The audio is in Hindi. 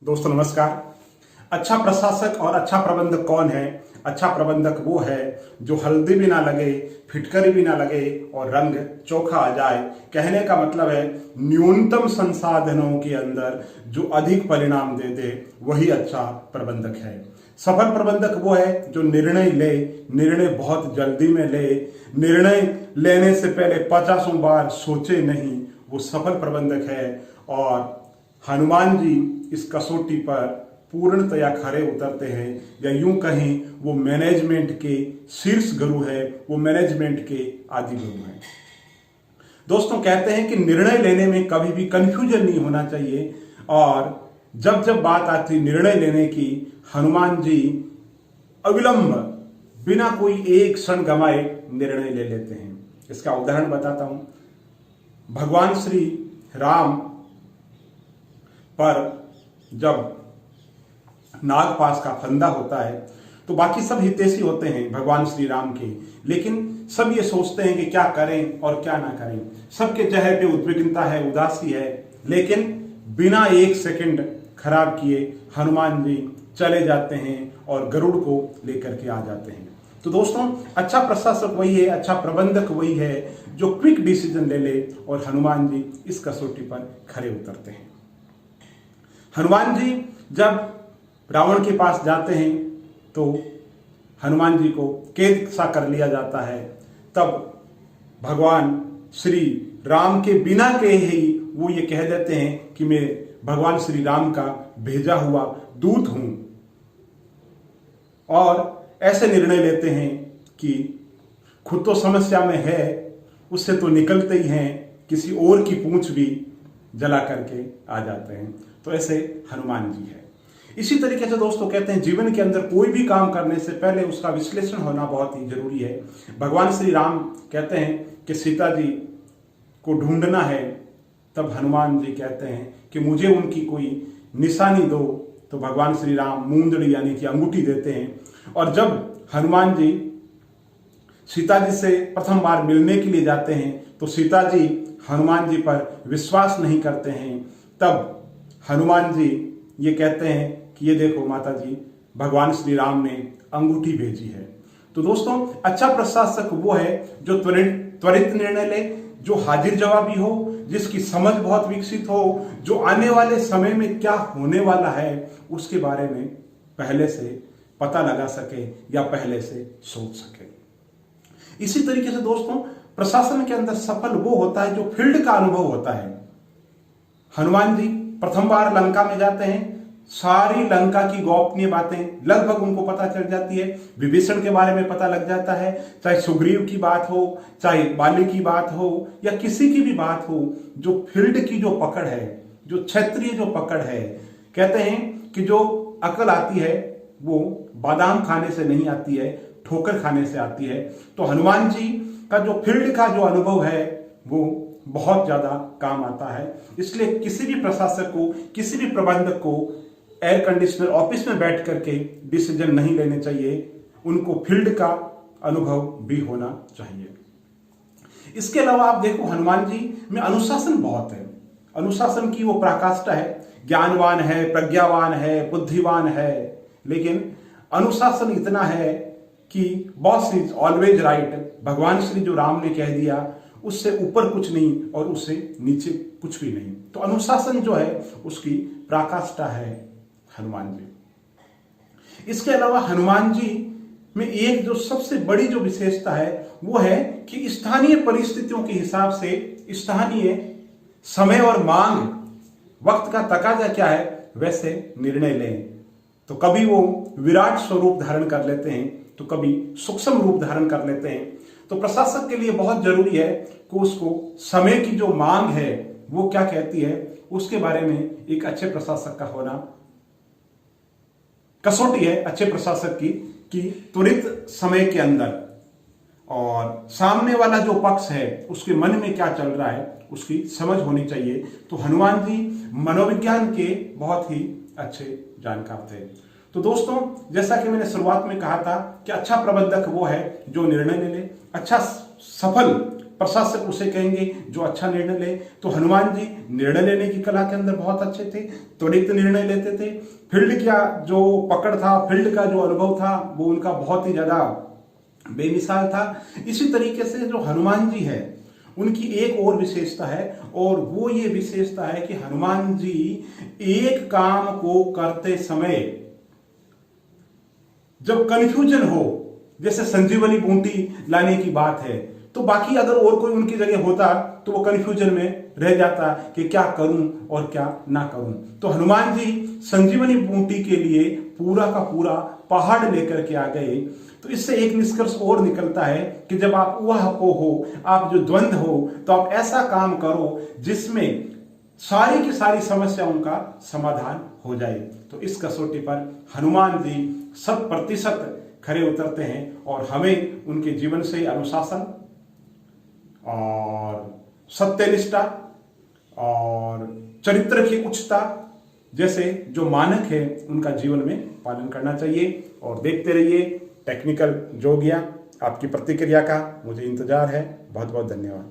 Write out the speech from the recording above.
दोस्तों नमस्कार। अच्छा प्रशासक और अच्छा प्रबंधक कौन है? अच्छा प्रबंधक वो है जो हल्दी भी ना लगे, फिटकरी भी ना लगे और रंग चोखा आ जाए। कहने का मतलब है न्यूनतम संसाधनों के अंदर जो अधिक परिणाम दे दे वही अच्छा प्रबंधक है। सफल प्रबंधक वो है जो निर्णय ले, निर्णय बहुत जल्दी में ले, निर्णय लेने से पहले 50 बार सोचे नहीं, वो सफल प्रबंधक है। और हनुमान जी इस कसौटी पर पूर्णतया खरे उतरते हैं, या यूं कहें वो मैनेजमेंट के शीर्ष गुरु है, वो मैनेजमेंट के आदि गुरु हैं। दोस्तों कहते हैं कि निर्णय लेने में कभी भी कंफ्यूजन नहीं होना चाहिए, और जब जब बात आती निर्णय लेने की, हनुमान जी अविलंब बिना कोई एक क्षण गंवाए निर्णय ले लेते हैं। इसका उदाहरण बताता हूं। भगवान श्री राम पर जब नागपाश का फंदा होता है तो बाकी सब हितैषी होते हैं भगवान श्री राम के, लेकिन सब ये सोचते हैं कि क्या करें और क्या ना करें। सबके चेहरे पे उद्विग्नता है, उदासी है, लेकिन बिना एक सेकंड खराब किए हनुमान जी चले जाते हैं और गरुड़ को लेकर के आ जाते हैं। तो दोस्तों अच्छा प्रशासक वही है, अच्छा प्रबंधक वही है जो क्विक डिसीजन ले ले, और हनुमान जी इस कसौटी पर खरे उतरते हैं। हनुमान जी जब रावण के पास जाते हैं तो हनुमान जी को कैद सा कर लिया जाता है। तब भगवान श्री राम के बिना कहे ही वो ये कह देते हैं कि मैं भगवान श्री राम का भेजा हुआ दूत हूं, और ऐसे निर्णय लेते हैं कि खुद तो समस्या में है, उससे तो निकलते ही हैं, किसी और की पूंछ भी जला करके आ जाते हैं। तो ऐसे हनुमान जी है। इसी तरीके से दोस्तों कहते हैं जीवन के अंदर कोई भी काम करने से पहले उसका विश्लेषण होना बहुत ही जरूरी है। भगवान श्री राम कहते हैं कि सीता जी को ढूंढना है, तब हनुमान जी कहते हैं कि मुझे उनकी कोई निशानी दो। तो भगवान श्री राम मूंदड़ी यानी कि अंगूठी देते हैं, और जब हनुमान जी सीता जी से प्रथम बार मिलने के लिए जाते हैं तो सीता जी हनुमान जी पर विश्वास नहीं करते हैं। तब हनुमान जी ये कहते हैं कि ये देखो माता जी, भगवान श्री राम ने अंगूठी भेजी है। तो दोस्तों अच्छा प्रशासक वो है जो त्वरित निर्णय ले, जो हाजिर जवाबी हो, जिसकी समझ बहुत विकसित हो, जो आने वाले समय में क्या होने वाला है उसके बारे में पहले से पता लगा सके या पहले से सोच सके। इसी तरीके से दोस्तों प्रशासन के अंदर सफल वो होता है जो फील्ड का अनुभव होता है। हनुमान जी प्रथम बार लंका में जाते हैं, सारी लंका की गोपनीय बातें लगभग उनको पता चल जाती है। विभीषण के बारे में पता लग जाता है, चाहे सुग्रीव की बात हो, चाहे बाली की बात हो, या किसी की भी बात हो। जो फील्ड की जो पकड़ है, जो क्षेत्रीय जो पकड़ है, कहते हैं कि जो अकल आती है वो बादाम खाने से नहीं आती है, ठोकर खाने से आती है। तो हनुमान जी का जो फील्ड का जो अनुभव है वो बहुत ज्यादा काम आता है। इसलिए किसी भी प्रशासक को, किसी भी प्रबंधक को एयर कंडीशनर ऑफिस में बैठ करके डिसीजन नहीं लेने चाहिए, उनको फील्ड का अनुभव भी होना चाहिए। इसके अलावा आप देखो हनुमान जी में अनुशासन बहुत है। अनुशासन की वो पराकाष्ठा है, ज्ञानवान है, प्रज्ञावान है, बुद्धिमान है, लेकिन अनुशासन इतना है कि बॉस इज ऑलवेज राइट। भगवान श्री जो राम ने कह दिया उससे ऊपर कुछ नहीं और उससे नीचे कुछ भी नहीं। तो अनुशासन जो है उसकी पराकाष्ठा है हनुमान जी। इसके अलावा हनुमान जी में एक जो सबसे बड़ी जो विशेषता है वो है कि स्थानीय परिस्थितियों के हिसाब से, स्थानीय समय और मांग, वक्त का तकाजा क्या है वैसे निर्णय लें। तो कभी वो विराट स्वरूप धारण कर लेते हैं तो कभी सूक्ष्म रूप धारण कर लेते हैं। तो प्रशासक के लिए बहुत जरूरी है कि उसको समय की जो मांग है वो क्या कहती है उसके बारे में एक अच्छे प्रशासक का होना कसौटी है अच्छे प्रशासक की, कि त्वरित समय के अंदर और सामने वाला जो पक्ष है उसके मन में क्या चल रहा है उसकी समझ होनी चाहिए। तो हनुमान जी मनोविज्ञान के बहुत ही अच्छे जानकार थे। तो दोस्तों जैसा कि मैंने शुरुआत में कहा था कि अच्छा प्रबंधक वो है जो निर्णय ले ले, अच्छा सफल प्रशासक उसे कहेंगे जो अच्छा निर्णय ले। तो हनुमान जी निर्णय लेने की कला के अंदर बहुत अच्छे थे, त्वरित निर्णय लेते थे। फील्ड का जो पकड़ था, फील्ड का जो अनुभव था, वो उनका बहुत ही ज्यादा बेमिसाल था। इसी तरीके से जो हनुमान जी है, उनकी एक और विशेषता है, और वो ये विशेषता है कि हनुमान जी एक काम को करते समय जब कंफ्यूजन हो, जैसे संजीवनी बूटी लाने की बात है, तो बाकी अगर और कोई उनकी जगह होता तो वो कंफ्यूजन में रह जाता कि क्या करूं और क्या ना करूं। तो हनुमान जी संजीवनी बूटी के लिए पूरा का पूरा पहाड़ लेकर के आ गए। तो इससे एक निष्कर्ष और निकलता है कि जब आप वह को हो, आप जो द्वंद्व हो, तो आप ऐसा काम करो जिसमें सारी की सारी समस्याओं का समाधान हो जाए। तो इस कसौटी पर हनुमान जी 100% खरे उतरते हैं, और हमें उनके जीवन से अनुशासन और सत्यनिष्ठा और चरित्र की उच्चता जैसे जो मानक है उनका जीवन में पालन करना चाहिए। और देखते रहिए टेक्निकल जोगिया। आपकी प्रतिक्रिया का मुझे इंतजार है। बहुत बहुत धन्यवाद।